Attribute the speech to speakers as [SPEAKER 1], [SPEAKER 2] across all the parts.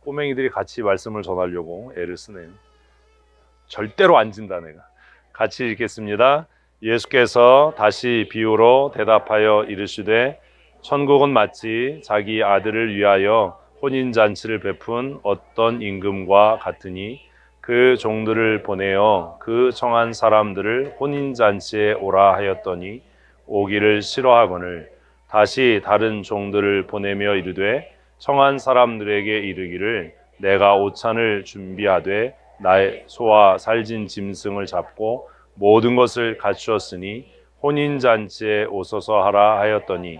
[SPEAKER 1] 꼬맹이들이 같이 말씀을 전하려고 애를 쓰네요. 절대로 안 진다 내가. 같이 읽겠습니다. 예수께서 다시 비유로 대답하여 이르시되 천국은 마치 자기 아들을 위하여 혼인잔치를 베푼 어떤 임금과 같으니 그 종들을 보내어 그 청한 사람들을 혼인잔치에 오라 하였더니 오기를 싫어하거늘 다시 다른 종들을 보내며 이르되 청한 사람들에게 이르기를 내가 오찬을 준비하되 나의 소와 살진 짐승을 잡고 모든 것을 갖추었으니 혼인잔치에 오소서 하라 하였더니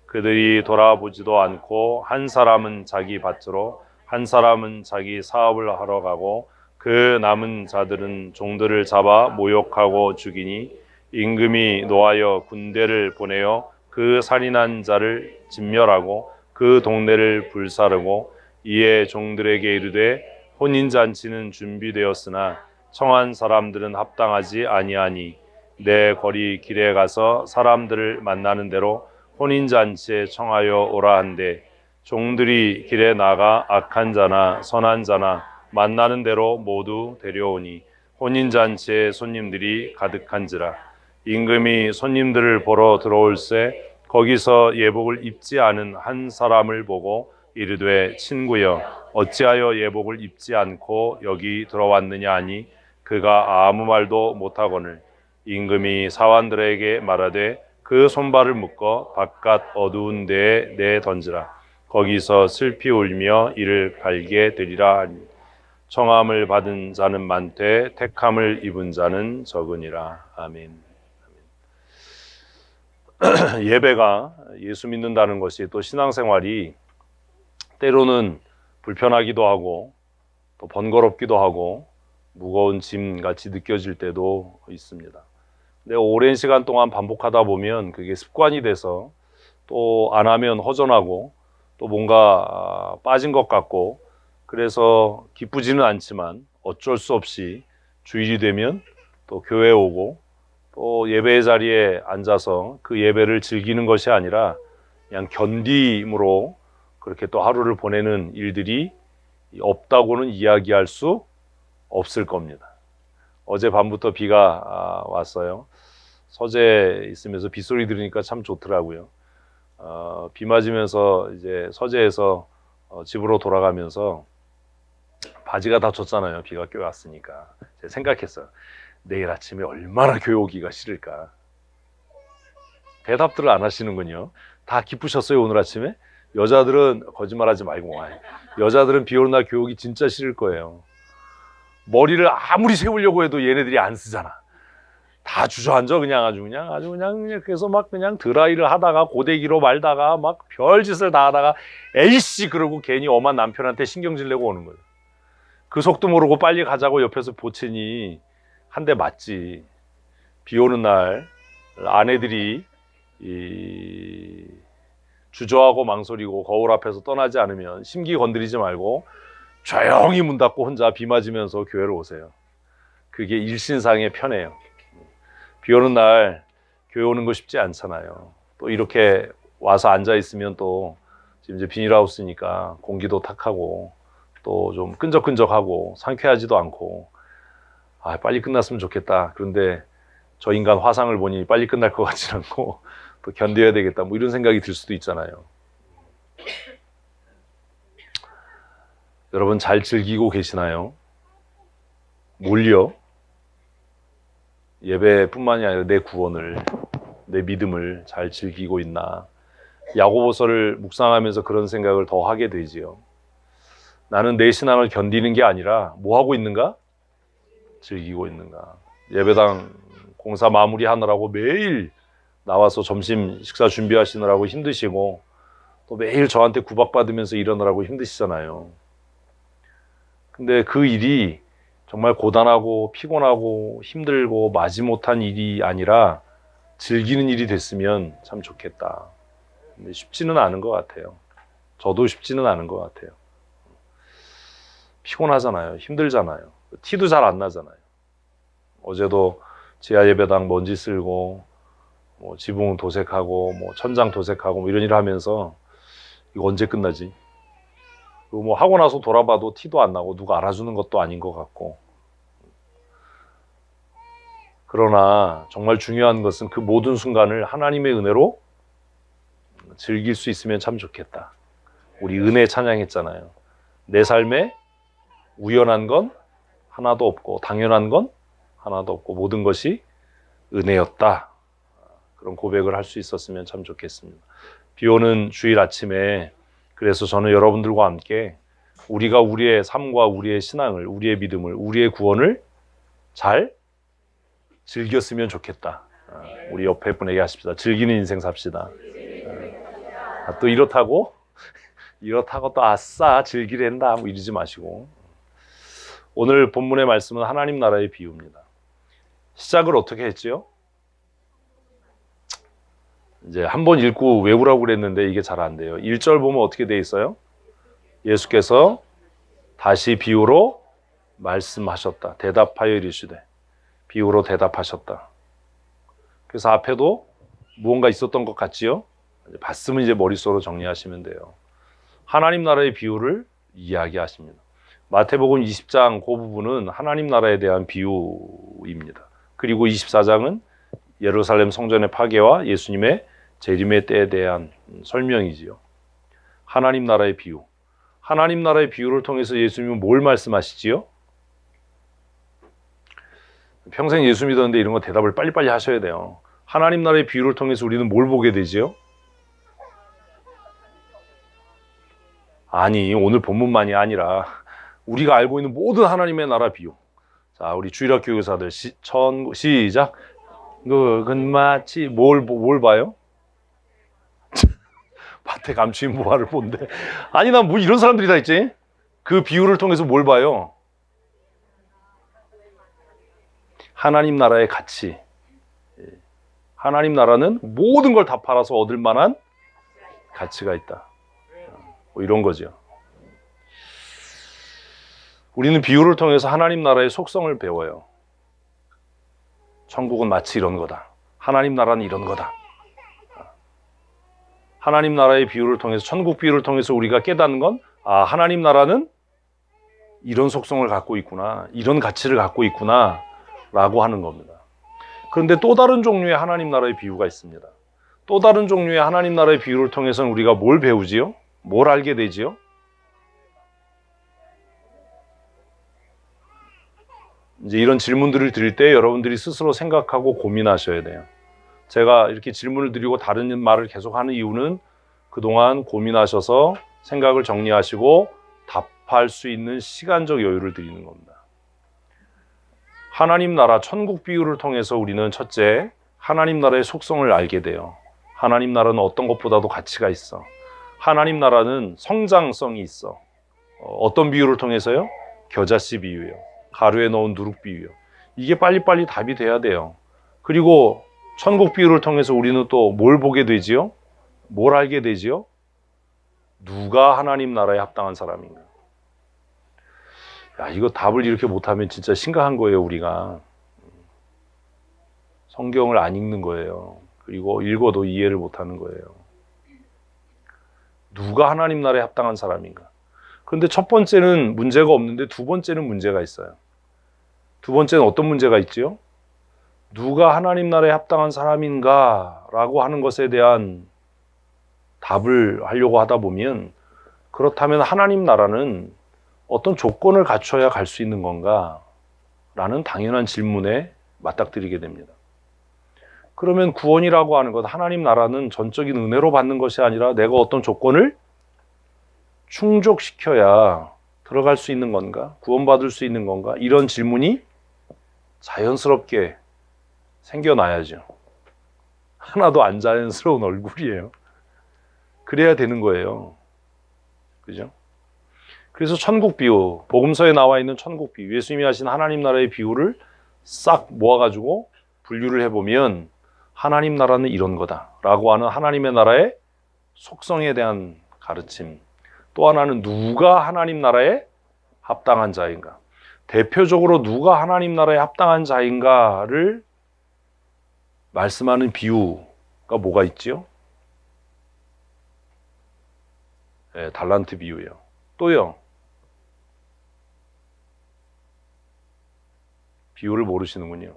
[SPEAKER 1] 그들이 돌아보지도 않고 한 사람은 자기 밭으로 한 사람은 자기 사업을 하러 가고 그 남은 자들은 종들을 잡아 모욕하고 죽이니 임금이 노하여 군대를 보내어 그 살인한 자를 진멸하고 그 동네를 불사르고 이에 종들에게 이르되 혼인잔치는 준비되었으나 청한 사람들은 합당하지 아니하니 내 거리 길에 가서 사람들을 만나는 대로 혼인잔치에 청하여 오라 한데 종들이 길에 나가 악한 자나 선한 자나 만나는 대로 모두 데려오니 혼인잔치에 손님들이 가득한지라. 임금이 손님들을 보러 들어올새 거기서 예복을 입지 않은 한 사람을 보고 이르되 친구여 어찌하여 예복을 입지 않고 여기 들어왔느냐 하니 그가 아무 말도 못하거늘 임금이 사환들에게 말하되 그 손발을 묶어 바깥 어두운 데에 내던지라. 거기서 슬피 울며 이를 갈게 되리라 하니 청함을 받은 자는 많되 택함을 입은 자는 적으니라. 아멘. 예배가 예수 믿는다는 것이 또 신앙생활이 때로는 불편하기도 하고 또 번거롭기도 하고 무거운 짐같이 느껴질 때도 있습니다. 근데 오랜 시간 동안 반복하다 보면 그게 습관이 돼서 또 안 하면 허전하고 또 뭔가 빠진 것 같고 그래서 기쁘지는 않지만 어쩔 수 없이 주일이 되면 또 교회에 오고 또 예배의 자리에 앉아서 그 예배를 즐기는 것이 아니라 그냥 견딤으로 그렇게 또 하루를 보내는 일들이 없다고는 이야기할 수 없을 겁니다. 어제 밤부터 비가 왔어요. 서재에 있으면서 빗소리 들으니까 참 좋더라고요. 비 맞으면서 이제 서재에서 집으로 돌아가면서 바지가 다 젖잖아요. 비가 꽤 왔으니까. 제가 생각했어요. 내일 아침에 얼마나 교회 오기가 싫을까. 대답들을 안 하시는군요. 다 기쁘셨어요 오늘 아침에? 여자들은 거짓말하지 말고 여자들은 비 오는 날 교회 오기 진짜 싫을 거예요. 머리를 아무리 세우려고 해도 얘네들이 안 쓰잖아. 다 주저앉아 그냥 아주 그냥 그래서 막 그냥 드라이를 하다가 고데기로 말다가 막 별짓을 다 하다가 에이씨 그러고 괜히 엄한 남편한테 신경질 내고 오는 거예요. 그 속도 모르고 빨리 가자고 옆에서 보채니 한 대 맞지. 비 오는 날 아내들이 주저하고 망설이고 거울 앞에서 떠나지 않으면 심기 건드리지 말고 조용히 문 닫고 혼자 비 맞으면서 교회를 오세요. 그게 일신상의 편해요. 비 오는 날 교회 오는 거 쉽지 않잖아요. 또 이렇게 와서 앉아 있으면 또 지금 이제 비닐하우스니까 공기도 탁하고 또 좀 끈적끈적하고 상쾌하지도 않고 빨리 끝났으면 좋겠다. 그런데 저 인간 화상을 보니 빨리 끝날 것 같지 않고 또 견뎌야 되겠다. 뭐 이런 생각이 들 수도 있잖아요. 여러분 잘 즐기고 계시나요? 뭘요? 예배뿐만이 아니라 내 구원을, 내 믿음을 잘 즐기고 있나? 야고보서를 묵상하면서 그런 생각을 더 하게 되지요. 나는 내 신앙을 견디는 게 아니라 뭐 하고 있는가? 즐기고 있는가? 예배당 공사 마무리하느라고 매일 나와서 점심 식사 준비하시느라고 힘드시고 또 매일 저한테 구박받으면서 일어나라고 힘드시잖아요. 근데 그 일이 정말 고단하고 피곤하고 힘들고 마지못한 일이 아니라 즐기는 일이 됐으면 참 좋겠다. 근데 쉽지는 않은 것 같아요. 저도 쉽지는 않은 것 같아요. 피곤하잖아요. 힘들잖아요. 티도 잘 안 나잖아요. 어제도 지하 예배당 먼지 쓸고 뭐 지붕 도색하고 뭐 천장 도색하고 뭐 이런 일을 하면서 이거 언제 끝나지? 뭐 하고 나서 돌아봐도 티도 안 나고 누가 알아주는 것도 아닌 것 같고. 그러나 정말 중요한 것은 그 모든 순간을 하나님의 은혜로 즐길 수 있으면 참 좋겠다. 우리 은혜 찬양했잖아요. 내 삶에 우연한 건 하나도 없고 당연한 건 하나도 없고 모든 것이 은혜였다. 그런 고백을 할 수 있었으면 참 좋겠습니다. 비 오는 주일 아침에 그래서 저는 여러분들과 함께 우리가 우리의 삶과 우리의 신앙을, 우리의 믿음을, 우리의 구원을 잘 즐겼으면 좋겠다. 우리 옆에 분에게 하십시다. 즐기는 인생 삽시다. 또 이렇다고 또 아싸 즐기랜다 뭐 이러지 마시고. 오늘 본문의 말씀은 하나님 나라의 비유입니다. 시작을 어떻게 했지요? 이제 한번 읽고 외우라고 그랬는데 이게 잘 안 돼요. 1절 보면 어떻게 돼 있어요? 예수께서 다시 비유로 말씀하셨다. 대답하여 이르시되. 비유로 대답하셨다. 그래서 앞에도 무언가 있었던 것 같지요? 봤으면 이제 머릿속으로 정리하시면 돼요. 하나님 나라의 비유를 이야기하십니다. 마태복음 20장 그 부분은 하나님 나라에 대한 비유입니다. 그리고 24장은 예루살렘 성전의 파괴와 예수님의 재림의 때에 대한 설명이지요. 하나님 나라의 비유. 하나님 나라의 비유를 통해서 예수님은 뭘 말씀하시지요? 평생 예수 믿었는데 이런 거 대답을 빨리빨리 하셔야 돼요. 하나님 나라의 비유를 통해서 우리는 뭘 보게 되지요? 아니, 오늘 본문만이 아니라 우리가 알고 있는 모든 하나님의 나라 비유. 자, 우리 주일학교 교사들 시작. 그건 마치 뭘 봐요? 밭에 감추인 보화를 본대. 아니, 난 뭐 이런 사람들이 다 있지? 그 비유를 통해서 뭘 봐요? 하나님 나라의 가치. 하나님 나라는 모든 걸 다 팔아서 얻을 만한 가치가 있다. 뭐 이런 거죠. 우리는 비유를 통해서 하나님 나라의 속성을 배워요. 천국은 마치 이런 거다. 하나님 나라는 이런 거다. 하나님 나라의 비유를 통해서, 천국 비유를 통해서 우리가 깨닫는 건, 아, 하나님 나라는 이런 속성을 갖고 있구나, 이런 가치를 갖고 있구나 라고 하는 겁니다. 그런데 또 다른 종류의 하나님 나라의 비유가 있습니다. 또 다른 종류의 하나님 나라의 비유를 통해서는 우리가 뭘 배우지요? 뭘 알게 되지요? 이제 이런 질문들을 드릴 때 여러분들이 스스로 생각하고 고민하셔야 돼요. 제가 이렇게 질문을 드리고 다른 말을 계속 하는 이유는 그동안 고민하셔서 생각을 정리하시고 답할 수 있는 시간적 여유를 드리는 겁니다. 하나님 나라, 천국 비유를 통해서 우리는 첫째, 하나님 나라의 속성을 알게 돼요. 하나님 나라는 어떤 것보다도 가치가 있어. 하나님 나라는 성장성이 있어. 어떤 비유를 통해서요? 겨자씨 비유예요. 가루에 넣은 누룩 비유요. 이게 빨리빨리 답이 돼야 돼요. 그리고 천국 비유를 통해서 우리는 또 뭘 보게 되지요? 뭘 알게 되지요? 누가 하나님 나라에 합당한 사람인가? 야, 이거 답을 이렇게 못하면 진짜 심각한 거예요, 우리가. 성경을 안 읽는 거예요. 그리고 읽어도 이해를 못하는 거예요. 누가 하나님 나라에 합당한 사람인가? 그런데 첫 번째는 문제가 없는데 두 번째는 문제가 있어요. 두 번째는 어떤 문제가 있지요? 누가 하나님 나라에 합당한 사람인가? 라고 하는 것에 대한 답을 하려고 하다 보면, 그렇다면 하나님 나라는 어떤 조건을 갖춰야 갈 수 있는 건가? 라는 당연한 질문에 맞닥뜨리게 됩니다. 그러면 구원이라고 하는 것, 하나님 나라는 전적인 은혜로 받는 것이 아니라 내가 어떤 조건을 충족시켜야 들어갈 수 있는 건가? 구원받을 수 있는 건가? 이런 질문이 자연스럽게 생겨나야죠. 하나도 안 자연스러운 얼굴이에요. 그래야 되는 거예요. 그죠? 그래서 천국 비유, 복음서에 나와 있는 천국 비유, 예수님이 하신 하나님 나라의 비유를 싹 모아가지고 분류를 해보면 하나님 나라는 이런 거다 라고 하는 하나님의 나라의 속성에 대한 가르침, 또 하나는 누가 하나님 나라에 합당한 자인가, 대표적으로 누가 하나님 나라에 합당한 자인가를 말씀하는 비유가 뭐가 있지요? 네, 달란트 비유예요. 또요. 비유를 모르시는군요.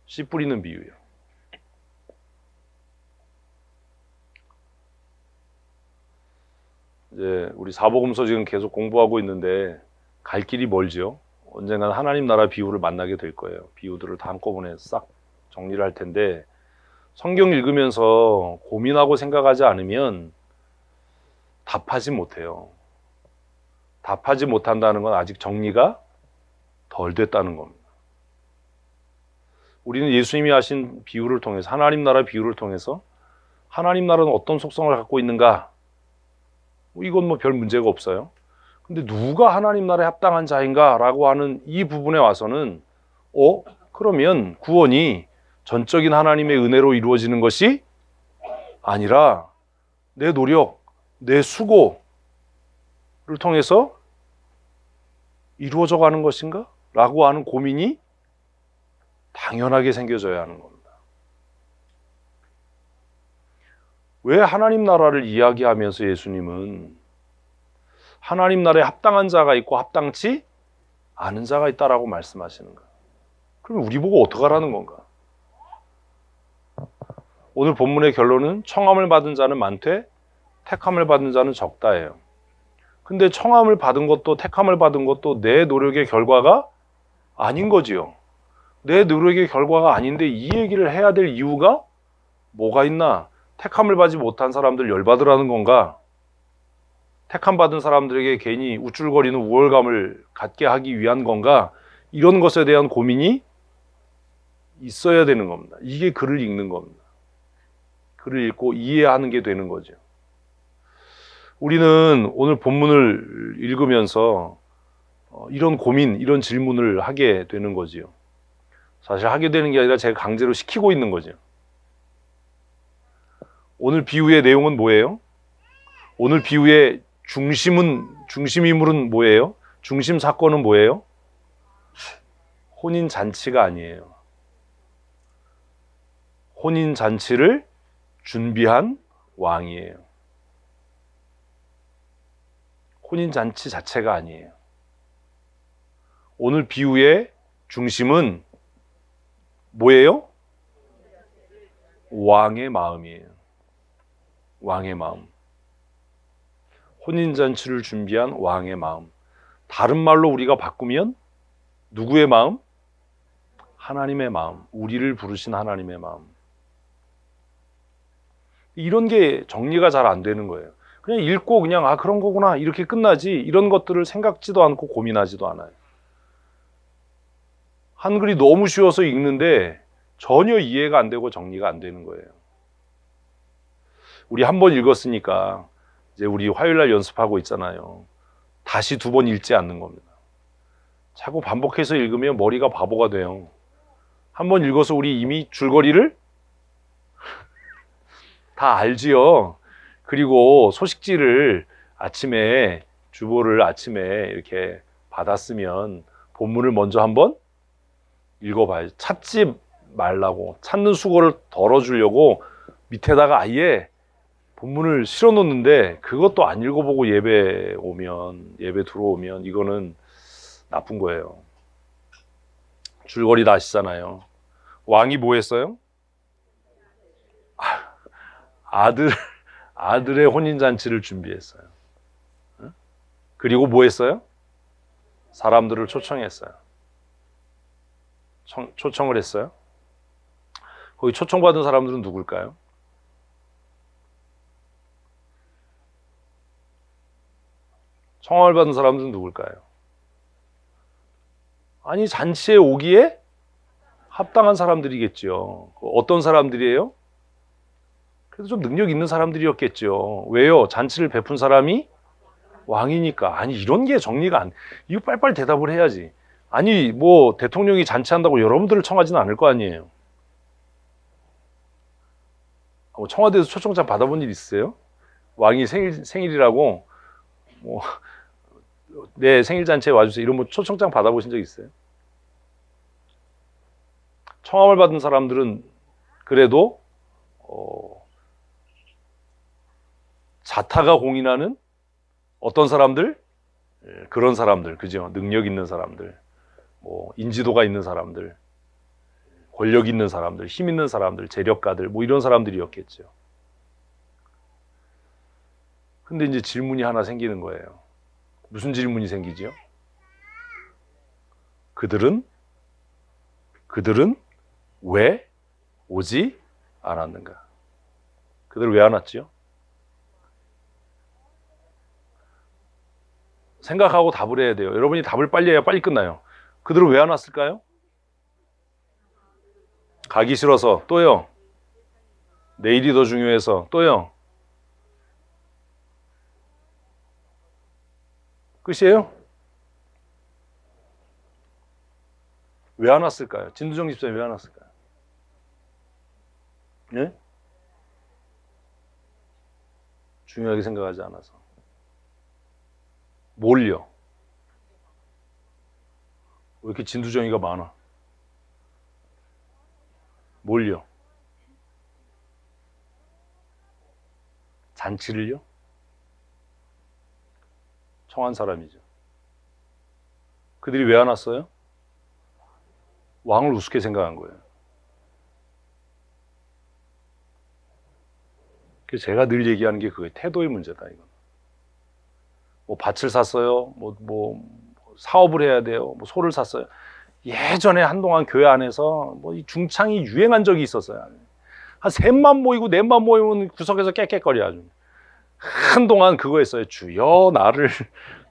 [SPEAKER 1] 씨 뿌리는 비유요. 이제 우리 사복음서 지금 계속 공부하고 있는데 갈 길이 멀죠. 언젠간 하나님 나라 비유를 만나게 될 거예요. 비유들을 다 한꺼번에 싹 정리를 할 텐데 성경 읽으면서 고민하고 생각하지 않으면 답하지 못해요. 답하지 못한다는 건 아직 정리가 덜 됐다는 겁니다. 우리는 예수님이 하신 비유를 통해서, 하나님 나라 비유를 통해서 하나님 나라는 어떤 속성을 갖고 있는가? 이건 뭐 별 문제가 없어요. 근데 누가 하나님 나라에 합당한 자인가? 라고 하는 이 부분에 와서는 그러면 구원이 전적인 하나님의 은혜로 이루어지는 것이 아니라 내 노력, 내 수고를 통해서 이루어져 가는 것인가? 라고 하는 고민이 당연하게 생겨져야 하는 겁니다. 왜 하나님 나라를 이야기하면서 예수님은 하나님 나라에 합당한 자가 있고 합당치 않은 자가 있다라고 말씀하시는가? 그럼 우리 보고 어떡하라는 건가? 오늘 본문의 결론은 청함을 받은 자는 많되 택함을 받은 자는 적다예요. 근데 청함을 받은 것도 택함을 받은 것도 내 노력의 결과가 아닌 거지요. 내 노력의 결과가 아닌데 이 얘기를 해야 될 이유가 뭐가 있나? 택함을 받지 못한 사람들 열받으라는 건가? 택함 받은 사람들에게 괜히 우쭐거리는 우월감을 갖게 하기 위한 건가? 이런 것에 대한 고민이 있어야 되는 겁니다. 이게 글을 읽는 겁니다. 글을 읽고 이해하는 게 되는 거죠. 우리는 오늘 본문을 읽으면서 이런 고민, 이런 질문을 하게 되는 거지요. 사실 하게 되는 게 아니라 제가 강제로 시키고 있는 거죠. 오늘 비유의 내용은 뭐예요? 오늘 비유의 중심인물은 뭐예요? 중심 사건은 뭐예요? 혼인 잔치가 아니에요. 혼인 잔치를 준비한 왕이에요. 혼인 잔치 자체가 아니에요. 오늘 비유의 중심은 뭐예요? 왕의 마음이에요. 왕의 마음. 혼인잔치를 준비한 왕의 마음. 다른 말로 우리가 바꾸면 누구의 마음? 하나님의 마음. 우리를 부르신 하나님의 마음. 이런 게 정리가 잘 안 되는 거예요. 그냥 읽고 그냥 그런 거구나 이렇게 끝나지 이런 것들을 생각지도 않고 고민하지도 않아요. 한글이 너무 쉬워서 읽는데 전혀 이해가 안 되고 정리가 안 되는 거예요. 우리 한 번 읽었으니까 이제 우리 화요일 날 연습하고 있잖아요. 다시 두 번 읽지 않는 겁니다. 자꾸 반복해서 읽으면 머리가 바보가 돼요. 한 번 읽어서 우리 이미 줄거리를 다 알지요. 그리고 소식지를 아침에 주보를 아침에 이렇게 받았으면 본문을 먼저 한번 읽어봐야지. 찾지 말라고 찾는 수고를 덜어주려고 밑에다가 아예 본문을 실어놓는데 그것도 안 읽어보고 예배 들어오면 이거는 나쁜 거예요. 줄거리 다 아시잖아요. 왕이 뭐 했어요? 아들의 혼인잔치를 준비했어요. 그리고 뭐 했어요? 사람들을 초청했어요. 초청을 했어요. 거기 초청받은 사람들은 누굴까요? 청함을 받은 사람들은 누굴까요? 아니 잔치에 오기에 합당한 사람들이겠죠. 어떤 사람들이에요? 그래도 좀 능력 있는 사람들이었겠죠. 왜요? 잔치를 베푼 사람이 왕이니까. 아니 이런 게 정리가 안... 이거 빨리빨리 대답을 해야지. 아니 뭐 대통령이 잔치한다고 여러분들을 청하지는 않을 거 아니에요. 청와대에서 초청장 받아본 일 있으세요? 왕이 생일이라고 뭐 내 생일 잔치에 와주세요. 이런 뭐 초청장 받아보신 적 있어요? 청함을 받은 사람들은 그래도 자타가 공인하는 어떤 사람들? 그런 사람들, 그죠? 능력 있는 사람들, 뭐 인지도가 있는 사람들, 권력 있는 사람들, 힘 있는 사람들, 재력가들, 뭐 이런 사람들이었겠죠. 근데 이제 질문이 하나 생기는 거예요. 무슨 질문이 생기지요? 그들은 왜 오지 않았는가? 그들은 왜 안 왔지요? 생각하고 답을 해야 돼요. 여러분이 답을 빨리 해야 빨리 끝나요. 그들은 왜 안 왔을까요? 가기 싫어서. 또요? 내일이 더 중요해서. 또요? 끝이에요? 왜 안 왔을까요? 진두정 집사님 왜 안 왔을까요? 예? 중요하게 생각하지 않아서. 뭘요? 왜 이렇게 진두정이가 많아? 뭘요? 잔치를요? 청한 사람이죠. 그들이 왜 안 왔어요? 왕을 우습게 생각한 거예요. 그래서 제가 늘 얘기하는 게 그거예요. 태도의 문제다, 이건. 뭐 밭을 샀어요. 뭐 사업을 해야 돼요. 뭐 소를 샀어요. 예전에 한동안 교회 안에서 뭐 이 중창이 유행한 적이 있었어요. 한 셋만 모이고 넷만 모이면 구석에서 깨깨거려 아주. 한동안 그거 했어요. 주여 나를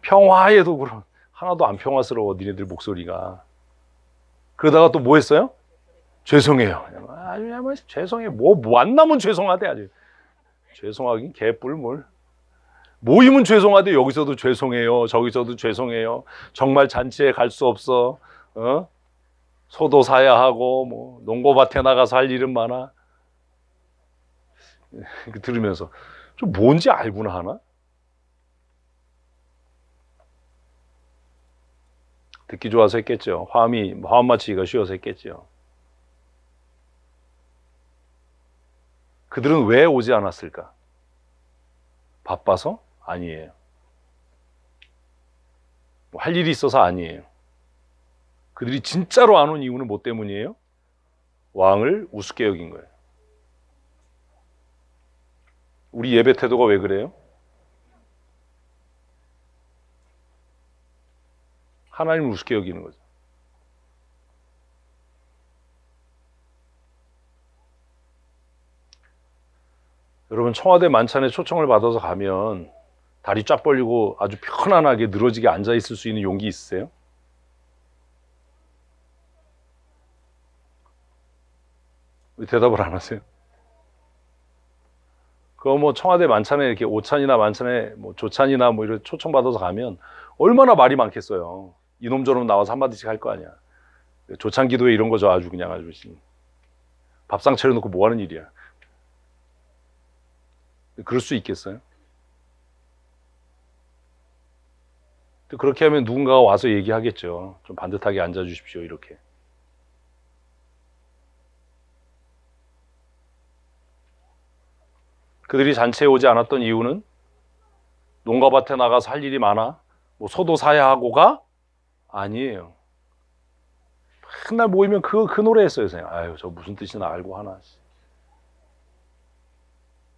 [SPEAKER 1] 평화에도 그럼 하나도 안 평화스러워 니네들 목소리가. 그러다가 또 뭐 했어요? 죄송해요. 아주 뭐 죄송해요. 뭐 안 나면 죄송하대 아주. 죄송하긴 개뿔 뭘. 모이면 죄송하대. 여기서도 죄송해요. 저기서도 죄송해요. 정말 잔치에 갈 수 없어. 소도 사야 하고 뭐 농고밭에 나가서 할 일은 많아. 들으면서 좀 뭔지 알구나 하나? 듣기 좋아서 했겠죠. 화음 맞추기가 쉬워서 했겠죠. 그들은 왜 오지 않았을까? 바빠서? 아니에요. 뭐 할 일이 있어서 아니에요. 그들이 진짜로 안 온 이유는 뭐 때문이에요? 왕을 우습게 여긴 거예요. 우리 예배 태도가 왜 그래요? 하나님을 우습게 여기는 거죠. 여러분 청와대 만찬에 초청을 받아서 가면 다리 쫙 벌리고 아주 편안하게 늘어지게 앉아 있을 수 있는 용기 있으세요? 왜 대답을 안 하세요? 그거 뭐 청와대 만찬에 이렇게 오찬이나 만찬에 뭐 조찬이나 뭐 이런 초청 받아서 가면 얼마나 말이 많겠어요. 이놈 저놈 나와서 한마디씩 할 거 아니야. 조찬 기도회 이런 거죠. 아주 그냥 아주 밥상 차려놓고 뭐 하는 일이야. 그럴 수 있겠어요? 그렇게 하면 누군가가 와서 얘기하겠죠. 좀 반듯하게 앉아주십시오. 이렇게. 그들이 잔치에 오지 않았던 이유는 농가밭에 나가서 할 일이 많아. 뭐 소도 사야 하고가 아니에요. 맨날 모이면 그 노래 했어요. 아유, 저 무슨 뜻이나 알고 하나.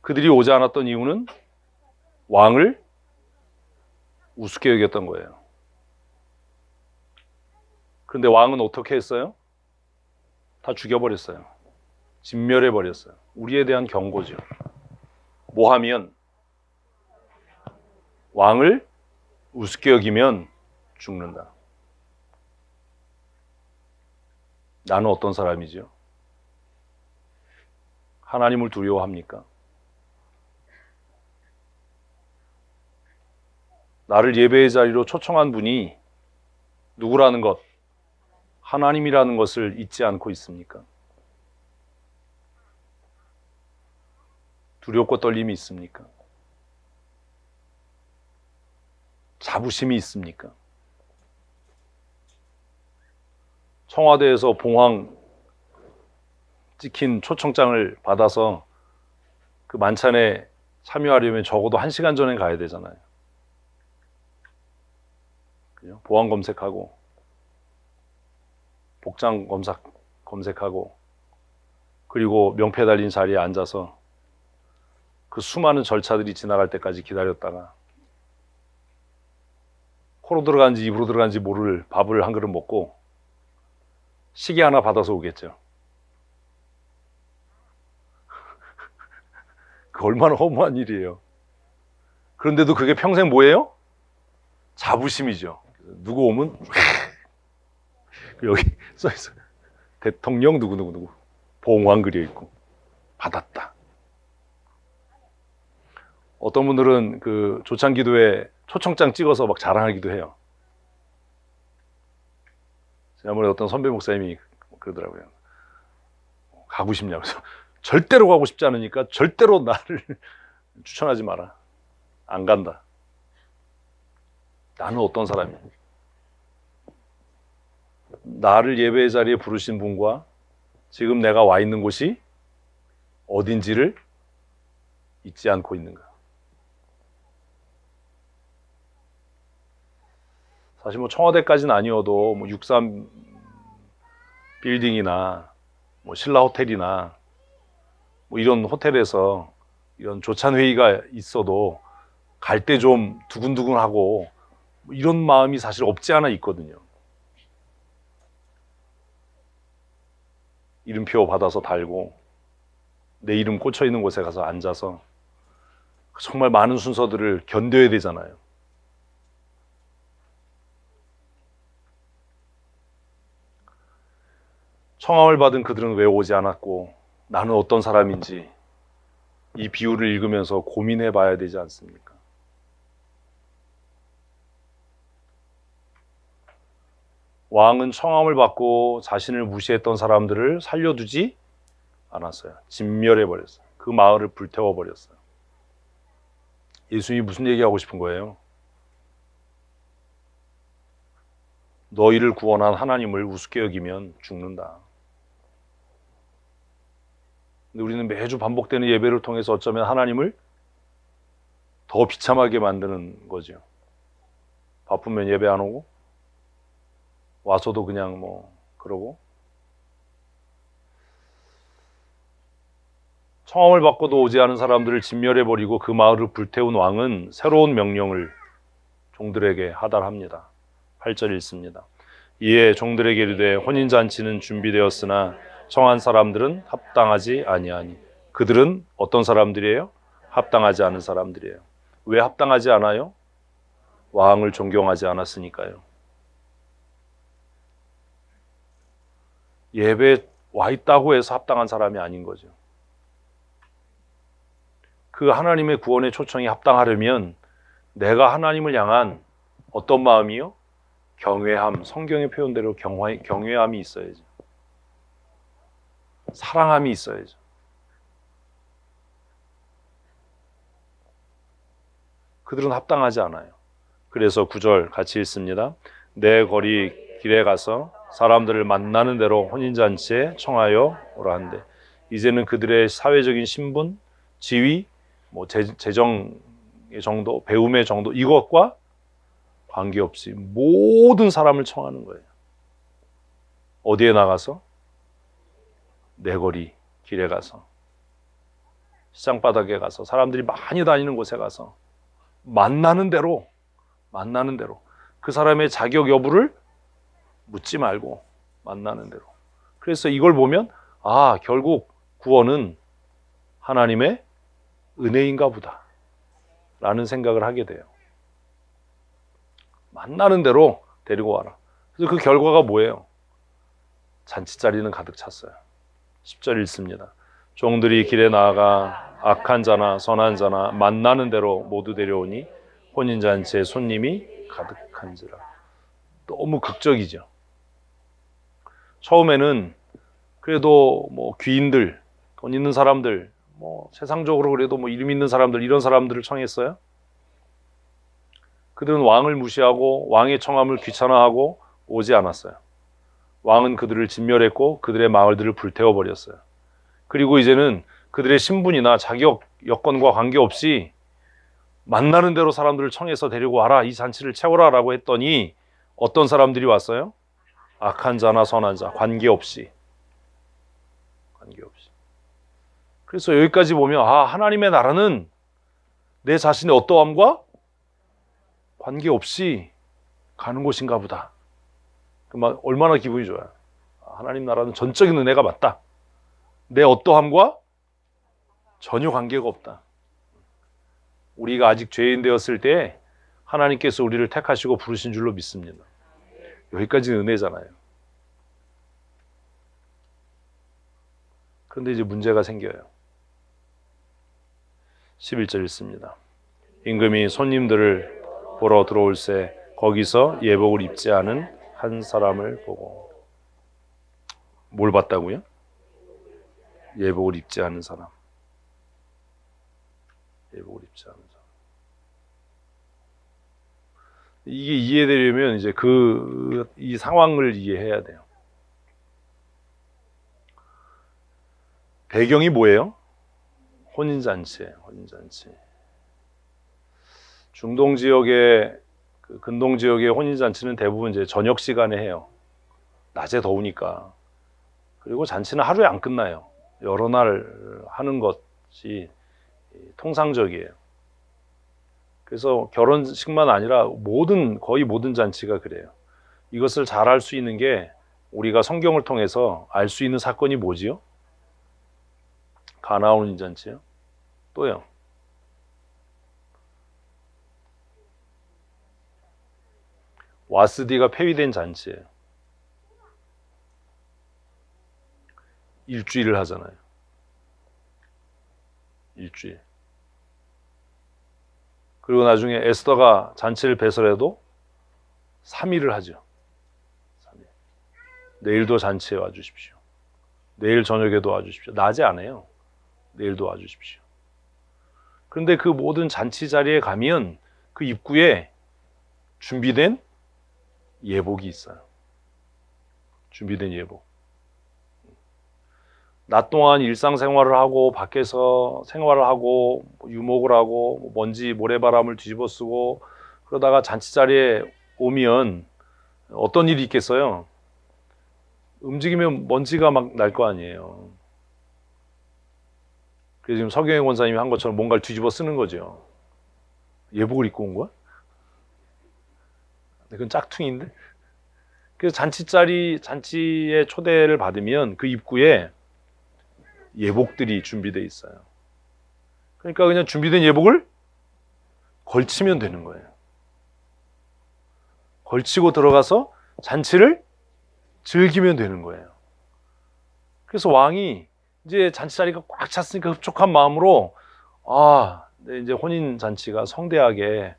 [SPEAKER 1] 그들이 오지 않았던 이유는 왕을 우습게 여겼던 거예요. 그런데 왕은 어떻게 했어요? 다 죽여버렸어요. 진멸해버렸어요. 우리에 대한 경고죠. 뭐 하면? 왕을 우습게 여기면 죽는다. 나는 어떤 사람이죠? 하나님을 두려워합니까? 나를 예배의 자리로 초청한 분이 누구라는 것, 하나님이라는 것을 잊지 않고 있습니까? 두렵고 떨림이 있습니까? 자부심이 있습니까? 청와대에서 봉황 찍힌 초청장을 받아서 그 만찬에 참여하려면 적어도 1시간 전에 가야 되잖아요. 보안 검색하고 복장 검색하고 그리고 명패 달린 자리에 앉아서 그 수많은 절차들이 지나갈 때까지 기다렸다가 코로 들어간지 입으로 들어간지 모를 밥을 한 그릇 먹고 시계 하나 받아서 오겠죠. 그 얼마나 허무한 일이에요. 그런데도 그게 평생 뭐예요? 자부심이죠. 누구 오면 여기 써있어요. 대통령 누구누구 봉황 그려있고 받았다. 어떤 분들은 그 조창기도에 초청장 찍어서 막 자랑하기도 해요. 지난번에 어떤 선배 목사님이 그러더라고요. 가고 싶냐고. 그래서 절대로 가고 싶지 않으니까 절대로 나를 추천하지 마라. 안 간다. 나는 어떤 사람이야? 나를 예배의 자리에 부르신 분과 지금 내가 와 있는 곳이 어딘지를 잊지 않고 있는가? 사실 뭐 청와대까지는 아니어도 뭐 63 빌딩이나 뭐 신라 호텔이나 뭐 이런 호텔에서 이런 조찬 회의가 있어도 갈 때 좀 두근두근하고 뭐 이런 마음이 사실 없지 않아 있거든요. 이름표 받아서 달고 내 이름 꽂혀 있는 곳에 가서 앉아서 정말 많은 순서들을 견뎌야 되잖아요. 청함을 받은 그들은 왜 오지 않았고 나는 어떤 사람인지 이 비유를 읽으면서 고민해 봐야 되지 않습니까? 왕은 청함을 받고 자신을 무시했던 사람들을 살려두지 않았어요. 진멸해 버렸어요. 그 마을을 불태워 버렸어요. 예수님이 무슨 얘기하고 싶은 거예요? 너희를 구원한 하나님을 우습게 여기면 죽는다. 근데 우리는 매주 반복되는 예배를 통해서 어쩌면 하나님을 더 비참하게 만드는 거죠. 바쁘면 예배 안 오고 와서도 그냥 뭐 그러고 청함을 받고도 오지 않은 사람들을 진멸해버리고 그 마을을 불태운 왕은 새로운 명령을 종들에게 하달합니다. 8절 읽습니다. 이에 종들에게 이르되 혼인잔치는 준비되었으나 청한 사람들은 합당하지 아니하니. 그들은 어떤 사람들이에요? 합당하지 않은 사람들이에요. 왜 합당하지 않아요? 왕을 존경하지 않았으니까요. 예배에 와 있다고 해서 합당한 사람이 아닌 거죠. 그 하나님의 구원의 초청이 합당하려면 내가 하나님을 향한 어떤 마음이요? 경외함, 성경의 표현대로 경외함이 있어야죠. 사랑함이 있어야죠. 그들은 합당하지 않아요. 그래서 9절 같이 읽습니다. 내 거리 길에 가서 사람들을 만나는 대로 혼인잔치에 청하여 오라 한대. 이제는 그들의 사회적인 신분, 지위, 뭐 재정의 정도, 배움의 정도 이것과 관계없이 모든 사람을 청하는 거예요. 어디에 나가서? 내거리 길에 가서, 시장바닥에 가서, 사람들이 많이 다니는 곳에 가서 만나는 대로 그 사람의 자격 여부를 묻지 말고 만나는 대로. 그래서 이걸 보면 결국 구원은 하나님의 은혜인가 보다 라는 생각을 하게 돼요. 만나는 대로 데리고 와라. 그래서 그 결과가 뭐예요? 잔치자리는 가득 찼어요. 10절 읽습니다. 종들이 길에 나아가 악한 자나 선한 자나 만나는 대로 모두 데려오니 혼인잔치에 손님이 가득한지라. 너무 극적이죠. 처음에는 그래도 뭐 귀인들, 돈 있는 사람들, 뭐 세상적으로 그래도 뭐 이름 있는 사람들, 이런 사람들을 청했어요. 그들은 왕을 무시하고 왕의 청함을 귀찮아하고 오지 않았어요. 왕은 그들을 진멸했고 그들의 마을들을 불태워버렸어요. 그리고 이제는 그들의 신분이나 자격, 여건과 관계없이 만나는 대로 사람들을 청해서 데리고 와라, 이 잔치를 채워라 라고 했더니 어떤 사람들이 왔어요? 악한 자나 선한 자 관계없이. 그래서 여기까지 보면 하나님의 나라는 내 자신의 어떠함과 관계없이 가는 곳인가 보다. 얼마나 기분이 좋아요. 하나님 나라는 전적인 은혜가 맞다. 내 어떠함과 전혀 관계가 없다. 우리가 아직 죄인 되었을 때 하나님께서 우리를 택하시고 부르신 줄로 믿습니다. 여기까지는 은혜잖아요. 그런데 이제 문제가 생겨요. 11절 읽습니다. 임금이 손님들을 보러 들어올새 거기서 예복을 입지 않은 한 사람을 보고. 뭘 봤다고요? 예복을 입지 않은 사람. 예복을 입지 않은 사람. 이게 이해되려면 이제 이 상황을 이해해야 돼요. 배경이 뭐예요? 혼인잔치예요. 혼인잔치. 중동 지역의 근동 지역의 혼인잔치는 대부분 이제 저녁 시간에 해요. 낮에 더우니까. 그리고 잔치는 하루에 안 끝나요. 여러 날 하는 것이 통상적이에요. 그래서 결혼식만 아니라 거의 모든 잔치가 그래요. 이것을 잘 알 수 있는 게 우리가 성경을 통해서 알 수 있는 사건이 뭐지요? 가나 혼인잔치요. 또요. 와스디가 폐위된 잔치예요. 일주일을 하잖아요. 일주일. 그리고 나중에 에스더가 잔치를 배설해도 3일을 하죠. 3일. 내일도 잔치에 와주십시오. 내일 저녁에도 와주십시오. 낮에 안 해요. 내일도 와주십시오. 그런데 그 모든 잔치 자리에 가면 그 입구에 준비된 예복이 있어요. 준비된 예복. 낮 동안 일상생활을 하고 밖에서 생활을 하고 유목을 하고 먼지 모래바람을 뒤집어 쓰고 그러다가 잔치 자리에 오면 어떤 일이 있겠어요? 움직이면 먼지가 막 날 거 아니에요. 그래서 지금 서경영 권사님이 한 것처럼 뭔가를 뒤집어 쓰는 거죠. 예복을 입고 온 거야? 그건 짝퉁인데? 그래서 잔치에 초대를 받으면 그 입구에 예복들이 준비되어 있어요. 그러니까 그냥 준비된 예복을 걸치면 되는 거예요. 걸치고 들어가서 잔치를 즐기면 되는 거예요. 그래서 왕이 이제 잔치 자리가 꽉 찼으니까 흡족한 마음으로 이제 혼인 잔치가 성대하게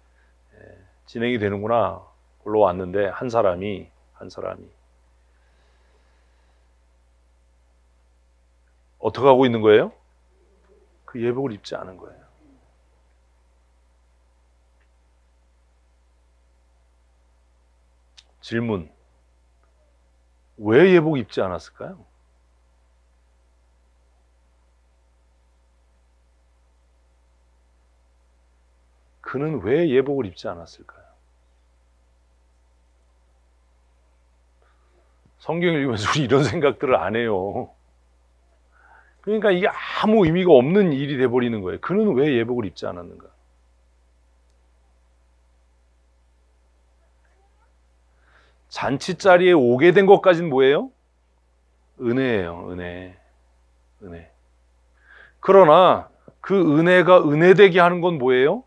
[SPEAKER 1] 진행이 되는구나 올라왔는데 한 사람이 어떻게 하고 있는 거예요? 그 예복을 입지 않은 거예요. 질문. 왜 예복 입지 않았을까요? 그는 왜 예복을 입지 않았을까요? 성경을 읽으면서 우리 이런 생각들을 안 해요. 그러니까 이게 아무 의미가 없는 일이 돼버리는 거예요. 그는 왜 예복을 입지 않았는가? 잔치 자리에 오게 된 것까지는 뭐예요? 은혜예요. 은혜. 그러나 그 은혜가 은혜되게 하는 건 뭐예요?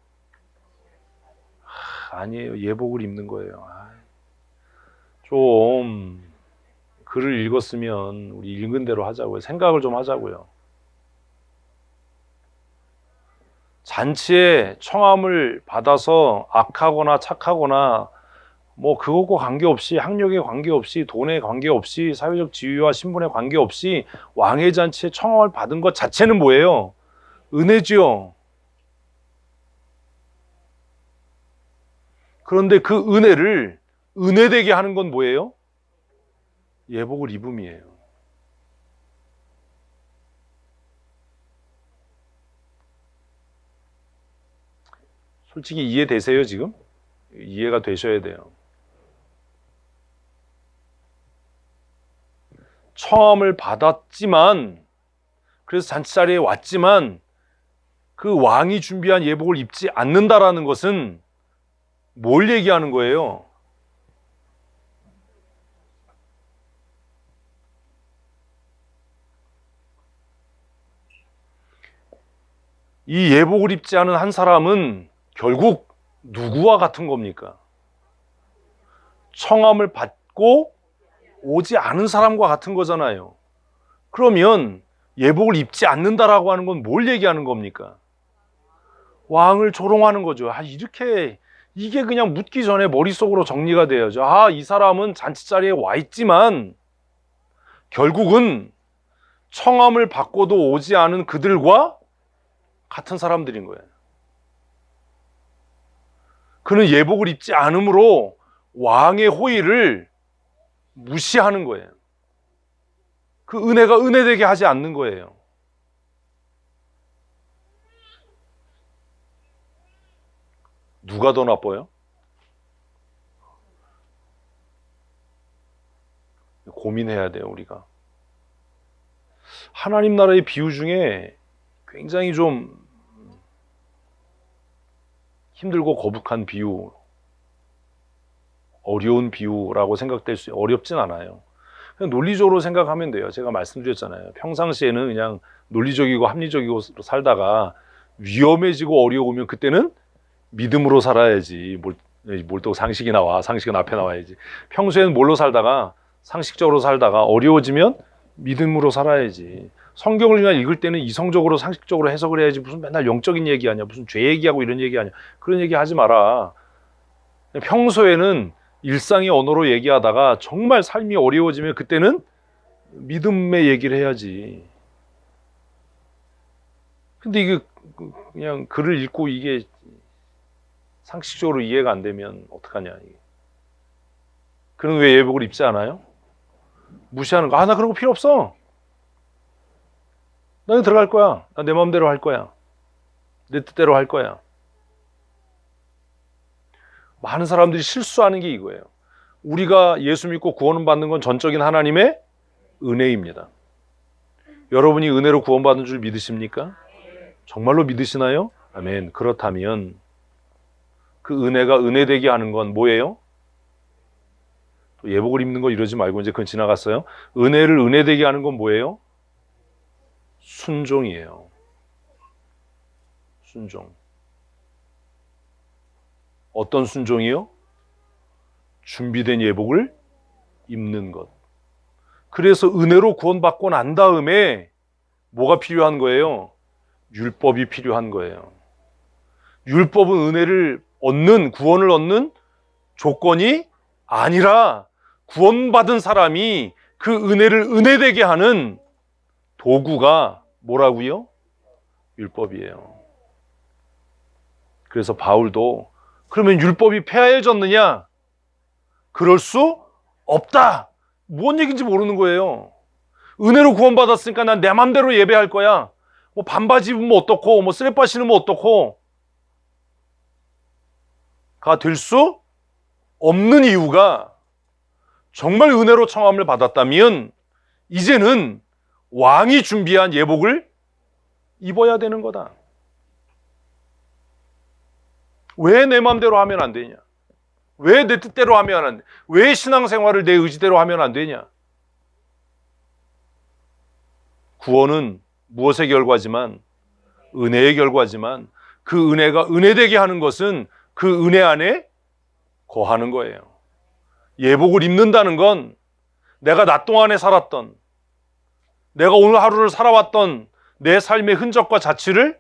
[SPEAKER 1] 아니에요. 예복을 입는 거예요. 좀 글을 읽었으면 우리 읽은 대로 하자고요. 생각을 좀 하자고요. 잔치에 청함을 받아서 악하거나 착하거나 그것과 관계없이 학력에 관계없이 돈에 관계없이 사회적 지위와 신분에 관계없이 왕의 잔치에 청함을 받은 것 자체는 뭐예요? 은혜지요. 그런데 그 은혜를 은혜되게 하는 건 뭐예요? 예복을 입음이에요. 솔직히 이해되세요 지금? 이해가 되셔야 돼요. 청함을 받았지만, 그래서 잔치자리에 왔지만 그 왕이 준비한 예복을 입지 않는다라는 것은 뭘 얘기하는 거예요? 이 예복을 입지 않은 한 사람은 결국 누구와 같은 겁니까? 청함을 받고 오지 않은 사람과 같은 거잖아요. 그러면 예복을 입지 않는다라고 하는 건 뭘 얘기하는 겁니까? 왕을 조롱하는 거죠. 이렇게 이게 그냥 묻기 전에 머릿속으로 정리가 돼야죠. 이 사람은 잔치자리에 와 있지만 결국은 청함을 받고도 오지 않은 그들과 같은 사람들인 거예요. 그는 예복을 입지 않으므로 왕의 호의를 무시하는 거예요. 그 은혜가 은혜되게 하지 않는 거예요. 누가 더 나빠요? 고민해야 돼요, 우리가. 하나님 나라의 비유 중에 굉장히 좀 힘들고 거북한 비유, 어려운 비유라고 생각될 수, 어렵진 않아요. 그냥 논리적으로 생각하면 돼요. 제가 말씀드렸잖아요. 평상시에는 그냥 논리적이고 합리적이고 살다가 위험해지고 어려우면 그때는 믿음으로 살아야지. 뭘 또 상식이 나와. 상식은 앞에 나와야지. 평소에는 뭘로 살다가 상식적으로 살다가 어려워지면 믿음으로 살아야지. 성경을 그냥 읽을 때는 이성적으로 상식적으로 해석을 해야지. 무슨 맨날 영적인 얘기하냐, 무슨 죄 얘기하고 이런 얘기하냐, 그런 얘기 하지 마라. 평소에는 일상의 언어로 얘기하다가 정말 삶이 어려워지면 그때는 믿음의 얘기를 해야지. 근데 이게 그냥 글을 읽고 이게 상식적으로 이해가 안 되면 어떡하냐. 그는 왜 예복을 입지 않아요? 무시하는 거. 나 그런 거 필요 없어. 나는 들어갈 거야. 나 내 마음대로 할 거야. 내 뜻대로 할 거야. 많은 사람들이 실수하는 게 이거예요. 우리가 예수 믿고 구원을 받는 건 전적인 하나님의 은혜입니다. 여러분이 은혜로 구원받은 줄 믿으십니까? 정말로 믿으시나요? 아멘. 그렇다면 그 은혜가 은혜되게 하는 건 뭐예요? 예복을 입는 거 이러지 말고 이제 그건 지나갔어요. 은혜를 은혜되게 하는 건 뭐예요? 순종이에요. 순종. 어떤 순종이요? 준비된 예복을 입는 것. 그래서 은혜로 구원받고 난 다음에 뭐가 필요한 거예요? 율법이 필요한 거예요. 율법은 은혜를 얻는, 구원을 얻는 조건이 아니라 구원받은 사람이 그 은혜를 은혜되게 하는 도구가 뭐라고요? 율법이에요. 그래서 바울도 그러면 율법이 폐하해졌느냐? 그럴 수 없다. 뭔 얘기인지 모르는 거예요. 은혜로 구원받았으니까 난 내 맘대로 예배할 거야. 뭐 반바지 입으면 어떻고, 뭐 쓰레빠 신으면 어떻고, 가 될 수 없는 이유가 정말 은혜로 청함을 받았다면 이제는 왕이 준비한 예복을 입어야 되는 거다. 왜 내 마음대로 하면 안 되냐? 왜 내 뜻대로 하면 안 돼? 왜 신앙생활을 내 의지대로 하면 안 되냐? 구원은 무엇의 결과지만, 은혜의 결과지만, 그 은혜가 은혜되게 하는 것은 그 은혜 안에 거하는 거예요. 예복을 입는다는 건 내가 낮 동안에 살았던, 내가 오늘 하루를 살아왔던 내 삶의 흔적과 자취를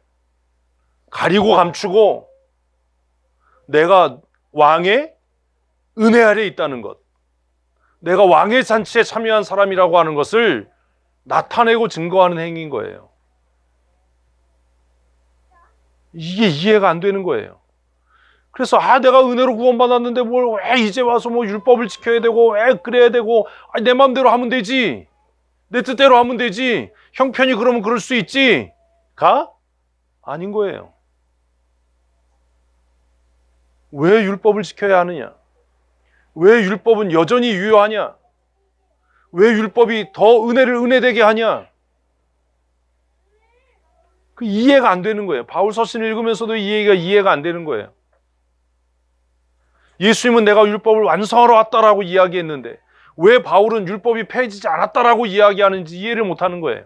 [SPEAKER 1] 가리고 감추고 내가 왕의 은혜 아래 있다는 것, 내가 왕의 잔치에 참여한 사람이라고 하는 것을 나타내고 증거하는 행위인 거예요. 이게 이해가 안 되는 거예요. 그래서 내가 은혜로 구원받았는데 뭘 왜 이제 와서 뭐 율법을 지켜야 되고 왜 그래야 되고, 내 마음대로 하면 되지, 내 뜻대로 하면 되지, 형편이 그러면 그럴 수 있지, 가? 아닌 거예요. 왜 율법을 지켜야 하느냐? 왜 율법은 여전히 유효하냐? 왜 율법이 더 은혜를 은혜되게 하냐? 그 이해가 안 되는 거예요. 바울 서신을 읽으면서도 이해가 안 되는 거예요. 예수님은 내가 율법을 완성하러 왔다라고 이야기했는데 왜 바울은 율법이 폐해지지 않았다라고 이야기하는지 이해를 못하는 거예요.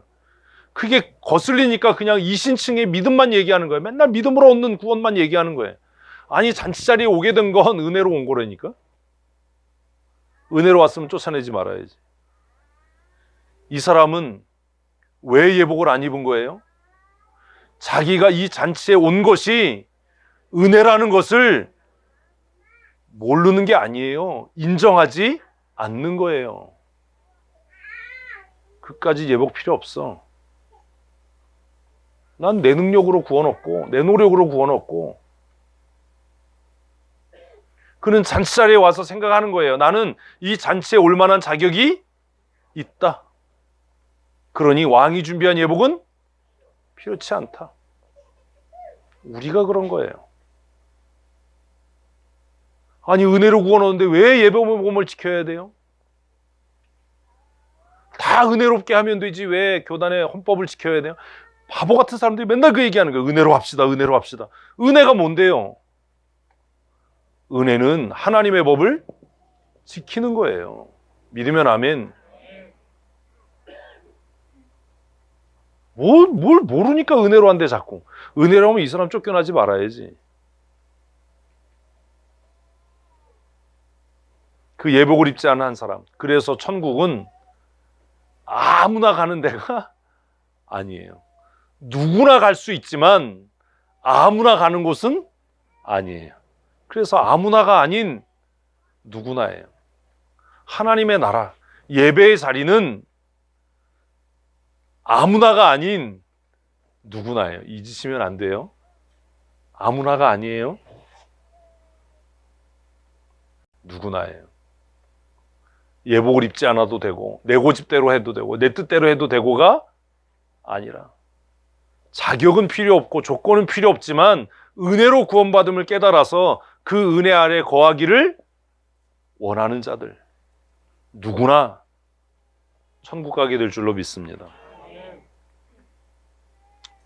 [SPEAKER 1] 그게 거슬리니까 그냥 이신층의 믿음만 얘기하는 거예요. 맨날 믿음으로 얻는 구원만 얘기하는 거예요. 아니, 잔치자리에 오게 된 건 은혜로 온 거라니까. 은혜로 왔으면 쫓아내지 말아야지. 이 사람은 왜 예복을 안 입은 거예요? 자기가 이 잔치에 온 것이 은혜라는 것을 모르는 게 아니에요. 인정하지 않는 거예요. 그까지 예복 필요 없어. 난 내 능력으로 구원 얻고 내 노력으로 구원 얻고. 그는 잔치자리에 와서 생각하는 거예요. 나는 이 잔치에 올 만한 자격이 있다. 그러니 왕이 준비한 예복은 필요치 않다. 우리가 그런 거예요. 아니, 은혜로 구원 얻는데 왜 예복을 지켜야 돼요? 다 은혜롭게 하면 되지 왜 교단의 헌법을 지켜야 돼요? 바보 같은 사람들이 맨날 그 얘기하는 거예요. 은혜로 합시다. 은혜로 합시다. 은혜가 뭔데요? 은혜는 하나님의 법을 지키는 거예요. 믿으면 아멘. 뭘 모르니까 은혜로 한대 자꾸. 은혜로 하면 이 사람 쫓겨나지 말아야지. 그 예복을 입지 않은 한 사람. 그래서 천국은 아무나 가는 데가 아니에요. 누구나 갈 수 있지만 아무나 가는 곳은 아니에요. 그래서 아무나가 아닌 누구나예요. 하나님의 나라, 예배의 자리는 아무나가 아닌 누구나예요. 잊으시면 안 돼요. 아무나가 아니에요. 누구나예요. 예복을 입지 않아도 되고 내 고집대로 해도 되고 내 뜻대로 해도 되고가 아니라 자격은 필요 없고 조건은 필요 없지만 은혜로 구원받음을 깨달아서 그 은혜 아래 거하기를 원하는 자들 누구나 천국 가게 될 줄로 믿습니다.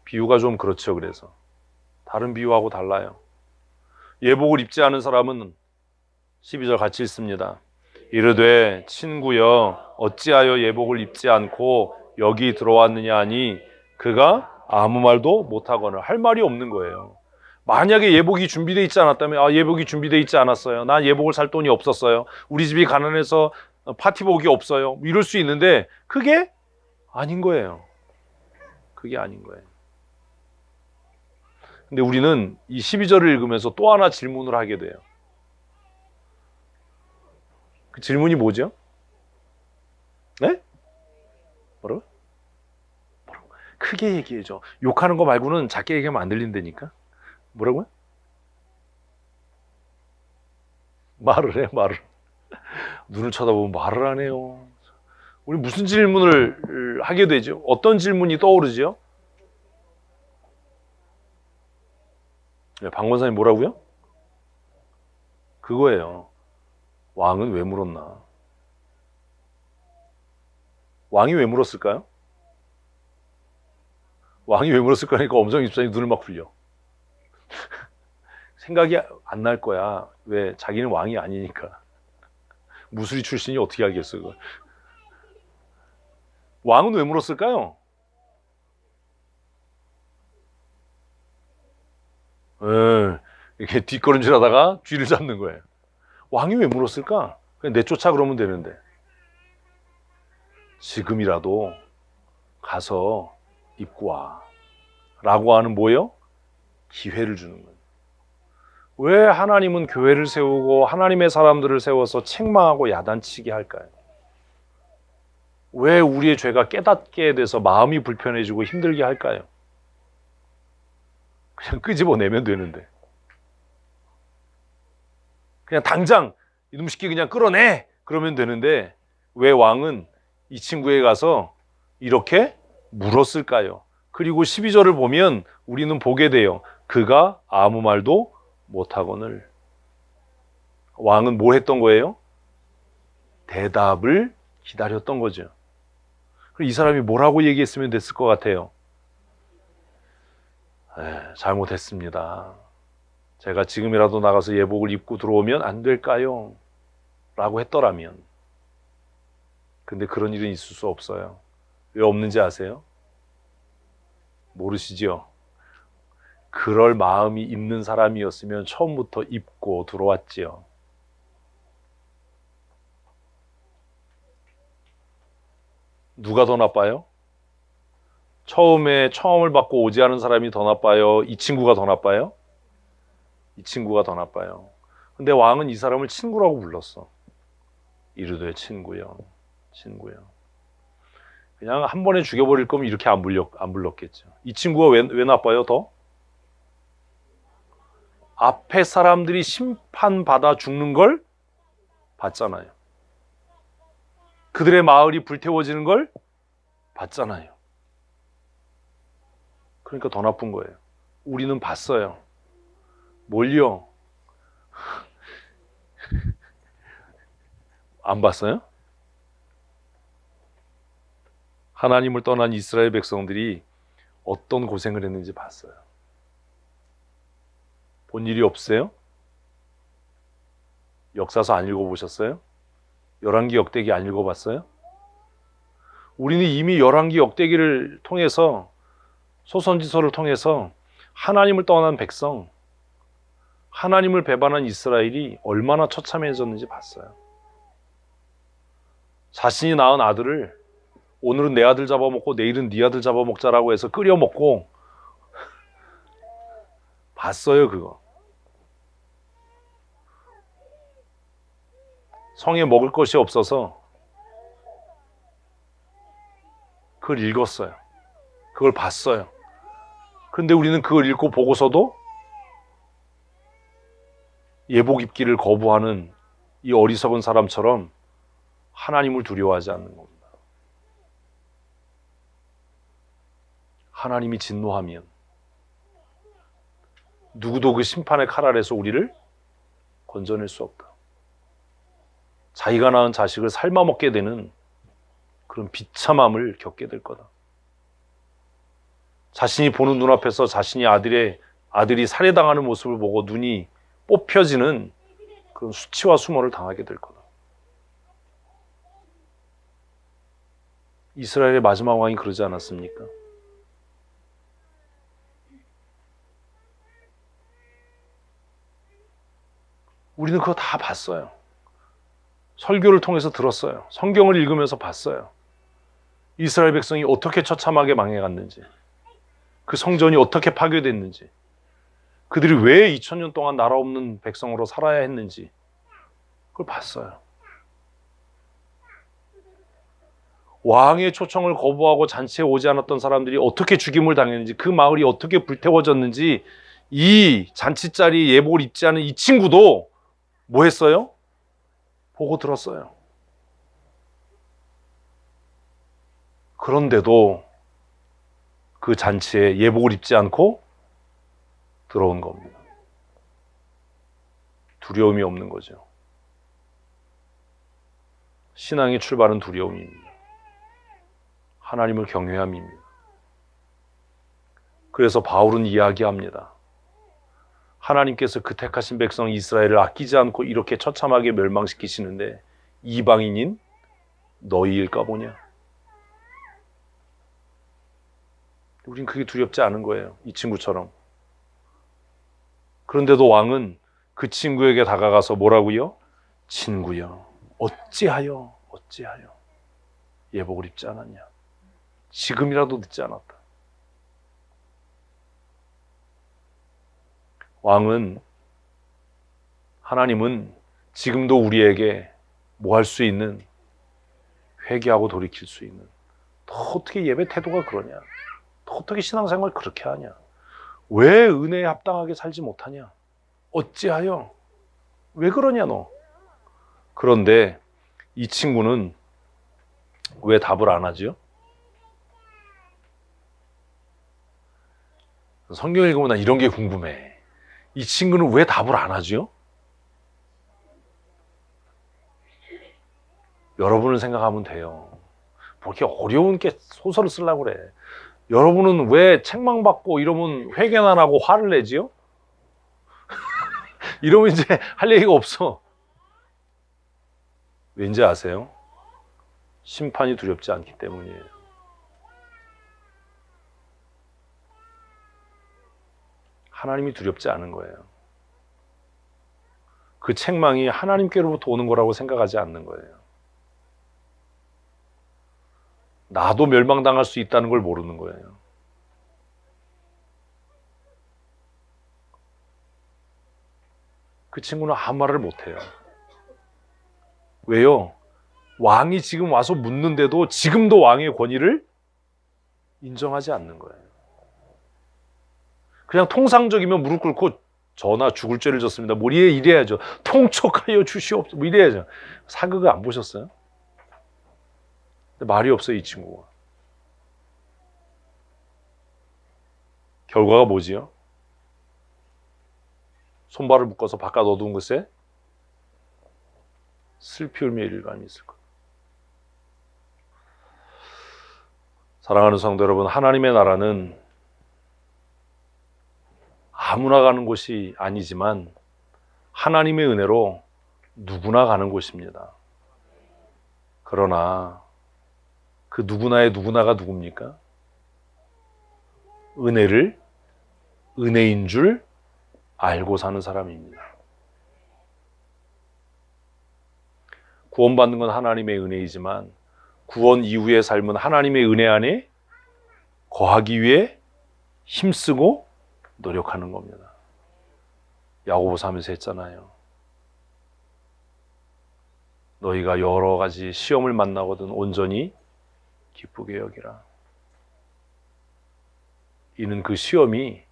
[SPEAKER 1] 비유가 좀 그렇죠. 그래서 다른 비유하고 달라요. 예복을 입지 않은 사람은 12절 같이 읽습니다. 이르되 친구여 어찌하여 예복을 입지 않고 여기 들어왔느냐 하니 그가 아무 말도 못하거늘. 할 말이 없는 거예요. 만약에 예복이 준비되어 있지 않았다면 예복이 준비되어 있지 않았어요. 난 예복을 살 돈이 없었어요. 우리 집이 가난해서 파티복이 없어요. 이럴 수 있는데 그게 아닌 거예요. 그게 아닌 거예요. 근데 우리는 이 12절을 읽으면서 또 하나 질문을 하게 돼요. 그 질문이 뭐죠? 네? 뭐라고? 크게 얘기해줘. 욕하는 거 말고는 작게 얘기하면 안 들린다니까. 뭐라고요? 말을 해, 말을. 눈을 쳐다보면 말을 안 해요. 우리 무슨 질문을 하게 되죠? 어떤 질문이 떠오르죠? 네, 방 권사님 뭐라고요? 그거예요. 왕은 왜 물었나? 왕이 왜 물었을까요? 왕이 왜 물었을까 하니까 엄정 집사님 눈을 막 굴려. 생각이 안 날 거야. 왜? 자기는 왕이 아니니까. 무술이 출신이 어떻게 알겠어 그걸. 왕은 왜 물었을까요? 이렇게 뒷걸음질하다가 쥐를 잡는 거예요. 왕이 왜 물었을까? 그냥 내쫓아 그러면 되는데. 지금이라도 가서 입고 와 라고 하는 뭐예요? 기회를 주는 거예요. 왜 하나님은 교회를 세우고 하나님의 사람들을 세워서 책망하고 야단치게 할까요? 왜 우리의 죄가 깨닫게 돼서 마음이 불편해지고 힘들게 할까요? 그냥 끄집어내면 되는데. 그냥 당장 이놈 새끼 그냥 끌어내! 그러면 되는데 왜 왕은 이 친구에 가서 이렇게 물었을까요? 그리고 12절을 보면 우리는 보게 돼요. 그가 아무 말도 못하거늘. 왕은 뭘 했던 거예요? 대답을 기다렸던 거죠. 그럼 이 사람이 뭐라고 얘기했으면 됐을 것 같아요? 잘못했습니다. 제가 지금이라도 나가서 예복을 입고 들어오면 안 될까요? 라고 했더라면. 근데 그런 일은 있을 수 없어요. 왜 없는지 아세요? 모르시죠? 그럴 마음이 있는 사람이었으면 처음부터 입고 들어왔지요. 누가 더 나빠요? 처음에 처음을 받고 오지 않은 사람이 더 나빠요? 이 친구가 더 나빠요? 이 친구가 더 나빠요. 근데 왕은 이 사람을 친구라고 불렀어. 이르되 친구요, 친구요. 그냥 한 번에 죽여버릴 거면 이렇게 안 불렀겠죠. 이 친구가 왜 나빠요, 더? 앞에 사람들이 심판받아 죽는 걸 봤잖아요. 그들의 마을이 불태워지는 걸 봤잖아요. 그러니까 더 나쁜 거예요. 우리는 봤어요. 뭘요? 안 봤어요? 하나님을 떠난 이스라엘 백성들이 어떤 고생을 했는지 봤어요. 본 일이 없어요? 역사서 안 읽어보셨어요? 열왕기 역대기 안 읽어봤어요? 우리는 이미 열왕기 역대기를 통해서, 소선지서를 통해서 하나님을 떠난 백성, 하나님을 배반한 이스라엘이 얼마나 처참해졌는지 봤어요. 자신이 낳은 아들을 오늘은 내 아들 잡아먹고 내일은 네 아들 잡아먹자라고 해서 끓여 먹고 봤어요. 그거 성에 먹을 것이 없어서 그걸 읽었어요. 그걸 봤어요. 그런데 우리는 그걸 읽고 보고서도 예복 입기를 거부하는 이 어리석은 사람처럼 하나님을 두려워하지 않는 겁니다. 하나님이 진노하면 누구도 그 심판의 칼 아래서 우리를 건져낼 수 없다. 자기가 낳은 자식을 삶아먹게 되는 그런 비참함을 겪게 될 거다. 자신이 보는 눈앞에서 자신이 아들이 살해당하는 모습을 보고 눈이 뽑혀지는 그런 수치와 수모를 당하게 될 거다. 이스라엘의 마지막 왕이 그러지 않았습니까? 우리는 그거 다 봤어요. 설교를 통해서 들었어요. 성경을 읽으면서 봤어요. 이스라엘 백성이 어떻게 처참하게 망해갔는지, 그 성전이 어떻게 파괴됐는지, 그들이 왜 2000년 동안 나라 없는 백성으로 살아야 했는지 그걸 봤어요. 왕의 초청을 거부하고 잔치에 오지 않았던 사람들이 어떻게 죽임을 당했는지, 그 마을이 어떻게 불태워졌는지 이 잔치 자리에 예복을 입지 않은 이 친구도 뭐 했어요? 보고 들었어요. 그런데도 그 잔치에 예복을 입지 않고 들어온 겁니다. 두려움이 없는 거죠. 신앙의 출발은 두려움입니다. 하나님을 경외함입니다. 그래서 바울은 이야기합니다. 하나님께서 그 택하신 백성 이스라엘을 아끼지 않고 이렇게 처참하게 멸망시키시는데 이방인인 너희일까 보냐? 우린 그게 두렵지 않은 거예요. 이 친구처럼. 그런데도 왕은 그 친구에게 다가가서 뭐라고요? 친구여, 어찌하여 예복을 입지 않았냐? 지금이라도 늦지 않았다. 하나님은 지금도 우리에게 뭐 할 수 있는, 회개하고 돌이킬 수 있는, 너 어떻게 예배 태도가 그러냐? 너 어떻게 신앙생활 그렇게 하냐? 왜 은혜에 합당하게 살지 못하냐? 어찌하여? 왜 그러냐 너? 그런데 이 친구는 왜 답을 안 하지요? 성경 읽으면 난 이런 게 궁금해. 이 친구는 왜 답을 안 하지요? 여러분을 생각하면 돼요. 뭐 이렇게 어려운 게 소설을 쓰려고 그래. 여러분은 왜 책망받고 이러면 회개는 안 하고 화를 내지요? 이러면 이제 할 얘기가 없어. 왠지 아세요? 심판이 두렵지 않기 때문이에요. 하나님이 두렵지 않은 거예요. 그 책망이 하나님께로부터 오는 거라고 생각하지 않는 거예요. 나도 멸망당할 수 있다는 걸 모르는 거예요. 그 친구는 아무 말을 못해요. 왜요? 왕이 지금 와서 묻는데도 지금도 왕의 권위를 인정하지 않는 거예요. 그냥 통상적이면 무릎 꿇고 저나 죽을 죄를 졌습니다. 뭐 이래야죠. 통촉하여 주시옵소서. 뭐 이래야죠. 사극을 안 보셨어요? 말이 없어요, 이 친구가. 결과가 뭐지요? 손발을 묶어서 바깥 어두운 곳에 슬피 울며 일감이 있을 것. 사랑하는 성도 여러분, 하나님의 나라는 아무나 가는 곳이 아니지만 하나님의 은혜로 누구나 가는 곳입니다. 그러나 그 누구나의 누구나가 누굽니까? 은혜를 은혜인 줄 알고 사는 사람입니다. 구원받는 건 하나님의 은혜이지만 구원 이후의 삶은 하나님의 은혜 안에 거하기 위해 힘쓰고 노력하는 겁니다. 야고보서 하면서 했잖아요. 너희가 여러 가지 시험을 만나거든 온전히 기쁘게 여기라. 이는 그 시험이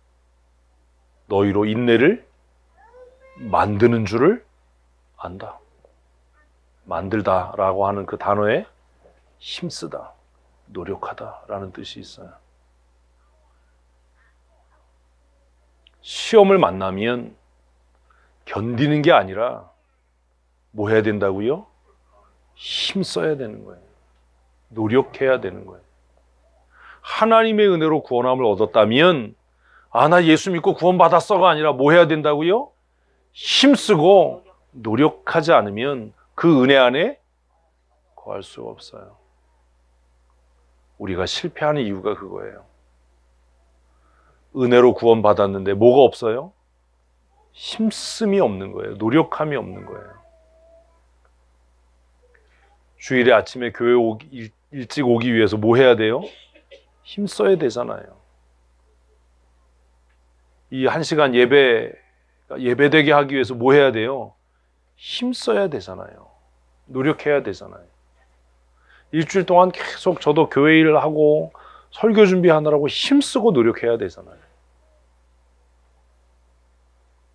[SPEAKER 1] 너희로 인내를 만드는 줄을 안다. 만들다라고 하는 그 단어에 힘쓰다, 노력하다라는 뜻이 있어요. 시험을 만나면 견디는 게 아니라 뭐 해야 된다고요? 힘써야 되는 거예요. 노력해야 되는 거예요. 하나님의 은혜로 구원함을 얻었다면 나 예수 믿고 구원받았어가 아니라 뭐 해야 된다고요? 힘쓰고 노력하지 않으면 그 은혜 안에 거할 수가 없어요. 우리가 실패하는 이유가 그거예요. 은혜로 구원받았는데 뭐가 없어요? 힘씀이 없는 거예요. 노력함이 없는 거예요. 주일에 아침에 교회 일찍 오기 위해서 뭐 해야 돼요? 힘써야 되잖아요. 이 1시간 예배되게 하기 위해서 뭐 해야 돼요? 힘써야 되잖아요. 노력해야 되잖아요. 일주일 동안 계속 저도 교회 일을 하고 설교 준비하느라고 힘쓰고 노력해야 되잖아요.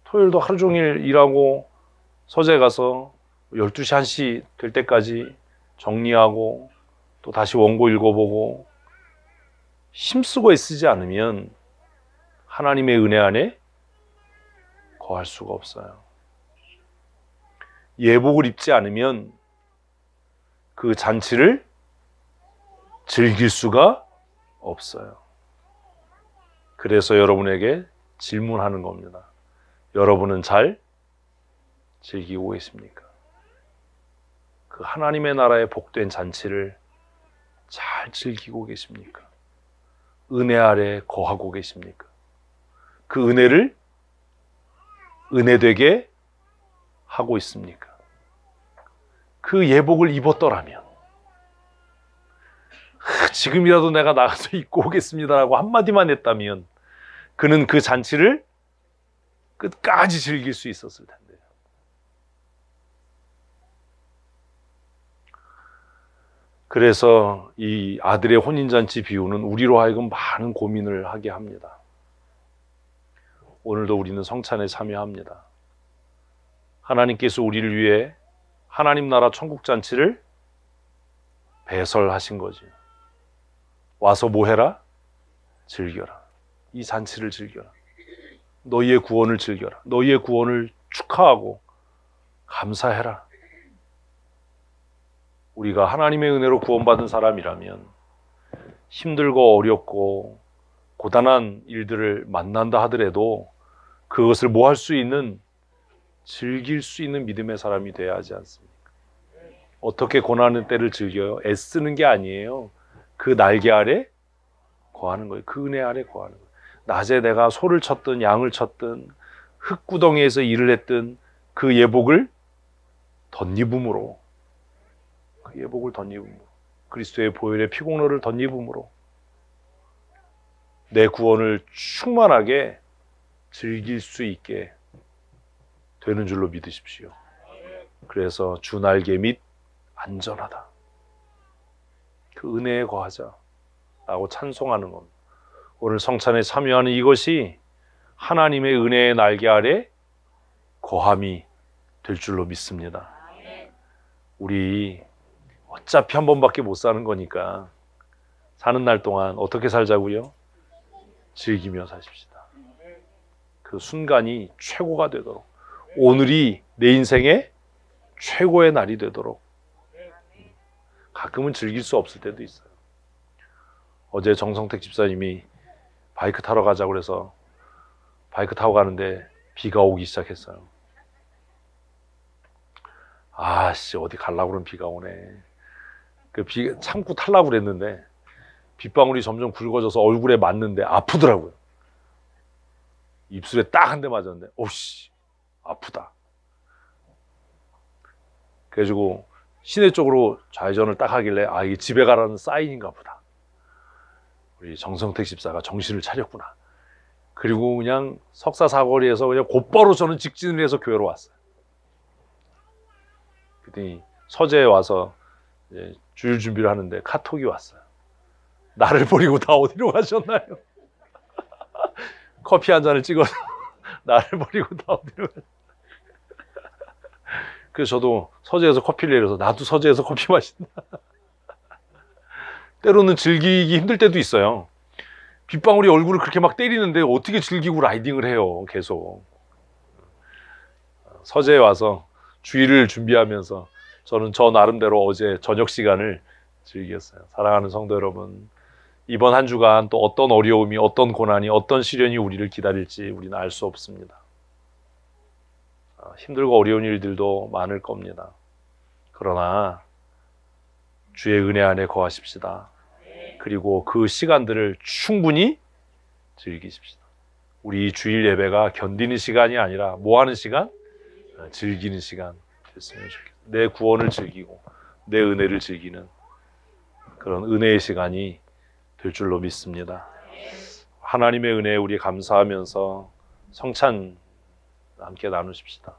[SPEAKER 1] 토요일도 하루 종일 일하고 서재 가서 12시, 1시 될 때까지 정리하고 또 다시 원고 읽어보고 힘쓰고 애쓰지 않으면 하나님의 은혜 안에 거할 수가 없어요. 예복을 입지 않으면 그 잔치를 즐길 수가 없어요. 그래서 여러분에게 질문하는 겁니다. 여러분은 잘 즐기고 계십니까? 그 하나님의 나라의 복된 잔치를 잘 즐기고 계십니까? 은혜 아래 거하고 계십니까? 그 은혜를 은혜되게 하고 있습니까? 그 예복을 입었더라면 지금이라도 내가 나가서 입고 오겠습니다라고 한마디만 했다면 그는 그 잔치를 끝까지 즐길 수 있었을 텐데요. 그래서 이 아들의 혼인잔치 비유는 우리로 하여금 많은 고민을 하게 합니다. 오늘도 우리는 성찬에 참여합니다. 하나님께서 우리를 위해 하나님 나라 천국 잔치를 배설하신 거지. 와서 뭐 해라? 즐겨라. 이 잔치를 즐겨라. 너희의 구원을 즐겨라. 너희의 구원을 축하하고 감사해라. 우리가 하나님의 은혜로 구원받은 사람이라면 힘들고 어렵고 고단한 일들을 만난다 하더라도 그것을 뭐 할 수 있는, 즐길 수 있는 믿음의 사람이 돼야 하지 않습니까? 어떻게 고난의 때를 즐겨요? 애쓰는 게 아니에요. 그 날개 아래 거하는 거예요. 그 은혜 아래 거하는 거예요. 낮에 내가 소를 쳤든 양을 쳤든 흙구덩이에서 일을 했든 그 예복을 덧입음으로, 그 예복을 덧입음으로, 그리스도의 보혈의 피공로를 덧입음으로 내 구원을 충만하게 즐길 수 있게 되는 줄로 믿으십시오. 그래서 주 날개 및 안전하다, 그 은혜에 거하자 라고 찬송하는 겁니다. 오늘 성찬에 참여하는 이것이 하나님의 은혜의 날개 아래 거함이 될 줄로 믿습니다. 우리 어차피 한 번밖에 못 사는 거니까 사는 날 동안 어떻게 살자고요? 즐기며 사십시다. 그 순간이 최고가 되도록, 오늘이 내 인생의 최고의 날이 되도록. 가끔은 즐길 수 없을 때도 있어요. 어제 정성택 집사님이 바이크 타러 가자고 그래서 바이크 타고 가는데 비가 오기 시작했어요. 아씨, 어디 가려고 그러면 비가 오네. 그 비 참고 타려고 그랬는데 빗방울이 점점 굵어져서 얼굴에 맞는데 아프더라고요. 입술에 딱 한 대 맞았는데 오씨, 아프다. 그래가지고 시내 쪽으로 좌회전을 딱 하길래 아, 이게 집에 가라는 사인인가 보다. 우리 정성택 집사가 정신을 차렸구나. 그리고 그냥 석사 사거리에서 그냥 곧바로 저는 직진을 해서 교회로 왔어요. 그랬더니 서재에 와서 이제 주일 준비를 하는데 카톡이 왔어요. 나를 버리고 다 어디로 가셨나요? 커피 한 잔을 찍어서 나를 버리고 다 어디로 가셨나요? 그래서 저도 서재에서 커피를 내려서 나도 서재에서 커피 마신다. 때로는 즐기기 힘들 때도 있어요. 빗방울이 얼굴을 그렇게 막 때리는데 어떻게 즐기고 라이딩을 해요, 계속. 서재에 와서 주일을 준비하면서 저는 저 나름대로 어제 저녁 시간을 즐겼어요. 사랑하는 성도 여러분, 이번 한 주간 또 어떤 어려움이, 어떤 고난이, 어떤 시련이 우리를 기다릴지 우리는 알 수 없습니다. 힘들고 어려운 일들도 많을 겁니다. 그러나 주의 은혜 안에 거하십시다. 그리고 그 시간들을 충분히 즐기십시다. 우리 주일 예배가 견디는 시간이 아니라 뭐 하는 시간? 즐기는 시간 됐으면 좋겠어요. 내 구원을 즐기고 내 은혜를 즐기는 그런 은혜의 시간이 될 줄로 믿습니다. 하나님의 은혜에 우리 감사하면서 성찬 함께 나누십시다.